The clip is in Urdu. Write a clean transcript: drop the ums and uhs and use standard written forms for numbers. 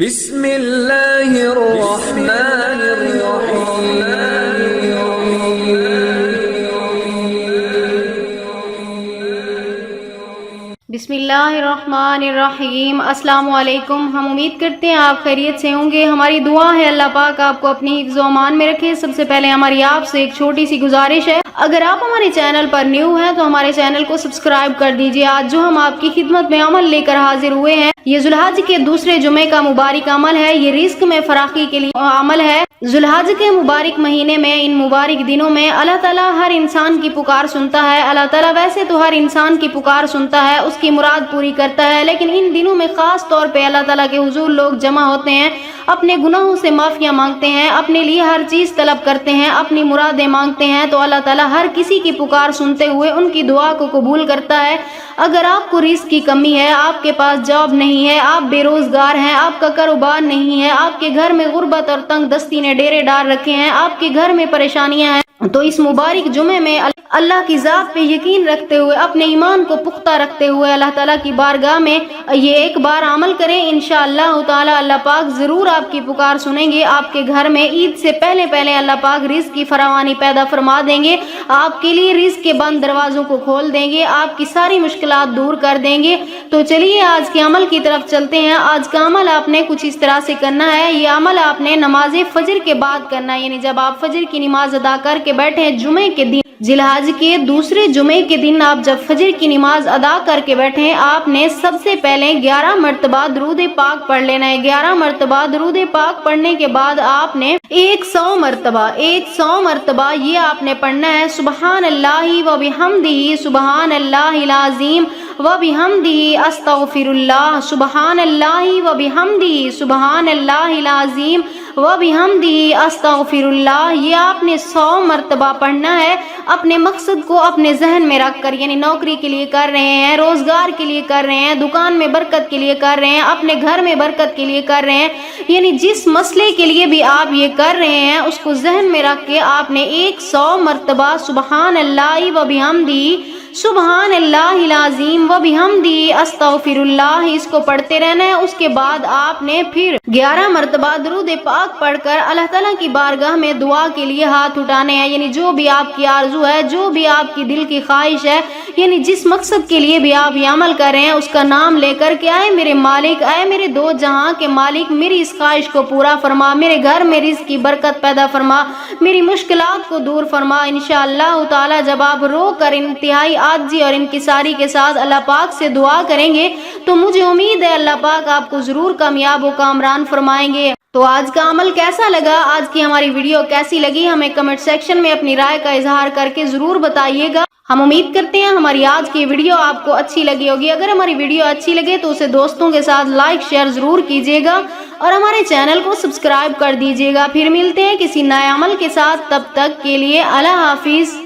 بسم اللہ الرحمن الرحیم بسم اللہ الرحمن الرحیم۔ السلام علیکم۔ ہم امید کرتے ہیں آپ خیریت سے ہوں گے۔ ہماری دعا ہے اللہ پاک آپ کو اپنی حفظ و امان میں رکھے۔ سب سے پہلے ہماری آپ سے ایک چھوٹی سی گزارش ہے، اگر آپ ہمارے چینل پر نیو ہیں تو ہمارے چینل کو سبسکرائب کر دیجیے۔ آج جو ہم آپ کی خدمت میں عمل لے کر حاضر ہوئے ہیں، یہ ذوالحج کے دوسرے جمعے کا مبارک عمل ہے۔ یہ رزق میں فراخی کے لیے عمل ہے۔ ذوالحج کے مبارک مہینے میں، ان مبارک دنوں میں اللہ تعالیٰ ہر انسان کی پکار سنتا ہے۔ اللہ تعالیٰ ویسے تو ہر انسان کی پکار سنتا ہے، اس کی مراد پوری کرتا ہے، لیکن ان دنوں میں خاص طور پہ اللہ تعالیٰ کے حضور لوگ جمع ہوتے ہیں، اپنے گناہوں سے معافیاں مانگتے ہیں، اپنے لیے ہر چیز طلب کرتے ہیں، اپنی مرادیں مانگتے ہیں، تو اللہ تعالیٰ ہر کسی کی پکار سنتے ہوئے ان کی دعا کو قبول کرتا ہے۔ اگر آپ کو رزق کی کمی ہے، آپ کے پاس جاب نہیں ہے، آپ بے روزگار ہیں، آپ کا کاروبار نہیں ہے، آپ کے گھر میں غربت اور تنگ دستی نے ڈیرے ڈال رکھے ہیں، آپ کے گھر میں پریشانیاں ہیں، تو اس مبارک جمعے میں اللہ کی ذات پہ یقین رکھتے ہوئے، اپنے ایمان کو پختہ رکھتے ہوئے اللہ تعالیٰ کی بارگاہ میں یہ ایک بار عمل کریں۔ انشاءاللہ تعالیٰ اللہ پاک ضرور آپ کی پکار سنیں گے۔ آپ کے گھر میں عید سے پہلے اللہ پاک رزق کی فراوانی پیدا فرما دیں گے، آپ کے لیے رزق کے بند دروازوں کو کھول دیں گے، آپ کی ساری مشکلات دور کر دیں گے۔ تو چلیے آج کے عمل کی طرف چلتے ہیں۔ آج کا عمل آپ نے کچھ اس طرح سے کرنا ہے۔ یہ عمل آپ نے نماز فجر کے بعد کرنا ہے، یعنی جب آپ فجر کی نماز ادا کر کے بیٹھے ہیں جمعے کے دن، ذوالحج کے دوسرے جمعے کے دن آپ جب فجر کی نماز ادا کر کے بیٹھے ہیں، آپ نے سب سے پہلے 11 مرتبہ درود پاک پڑھ لینا ہے۔ 11 مرتبہ درود پاک پڑھنے کے بعد آپ نے 100 مرتبہ یہ آپ نے پڑھنا ہے، سبحان اللہ و بحمدہ، سبحان اللہ العظیم و بحمدہ، استغفر اللہ، سبحان اللہ و بحمدہ، سبحان اللہ العظیم و بحمدہ، استغفر اللہ۔ یہ آپ نے 100 مرتبہ پڑھنا ہے۔ اپنے مقصد کو اپنے ذہن میں رکھ کر، یعنی نوکری کے لیے کر رہے ہیں، روزگار کے لیے کر رہے ہیں، دکان میں برکت کے لیے کر رہے ہیں، اپنے گھر میں برکت کے لیے کر رہے ہیں، یعنی جس مسئلے کے لیے بھی آپ یہ کر رہے ہیں اس کو ذہن میں رکھ کے آپ نے 100 مرتبہ سبحان اللہ و بحمدہ، سبحان اللہ العظیم و بحمدہ، استغفر اللہ، اس کو پڑھتے رہنا ہے۔ اس کے بعد آپ نے پھر 11 مرتبہ درود پاک پڑھ کر اللہ تعالیٰ کی بارگاہ میں دعا کے لیے ہاتھ اٹھانے ہیں، یعنی جو بھی آپ کی آرزو ہے، جو بھی آپ کی دل کی خواہش ہے، یعنی جس مقصد کے لیے بھی آپ یہ عمل کر رہے ہیں، اس کا نام لے کر کے آئے میرے مالک، آئے میرے دو جہاں کے مالک، میری اس خواہش کو پورا فرما، میرے گھر میں رزق کی برکت پیدا فرما، میری مشکلات کو دور فرما۔ انشاءاللہ تعالیٰ جب آپ رو کر انتہائی عاجزی اور انکساری کے ساتھ اللہ پاک سے دعا کریں گے تو مجھے امید ہے اللہ پاک آپ کو ضرور کامیاب و کامران فرمائیں گے۔ تو آج کا عمل کیسا لگا، آج کی ہماری ویڈیو کیسی لگی، ہمیں کمنٹ سیکشن میں اپنی رائے کا اظہار کر کے ضرور بتائیے گا۔ ہم امید کرتے ہیں ہماری آج کی ویڈیو آپ کو اچھی لگی ہوگی۔ اگر ہماری ویڈیو اچھی لگے تو اسے دوستوں کے ساتھ لائک شیئر ضرور کیجیے گا اور ہمارے چینل کو سبسکرائب کر دیجیے گا۔ پھر ملتے ہیں کسی نئے عمل کے ساتھ، تب تک کے لیے اللہ حافظ۔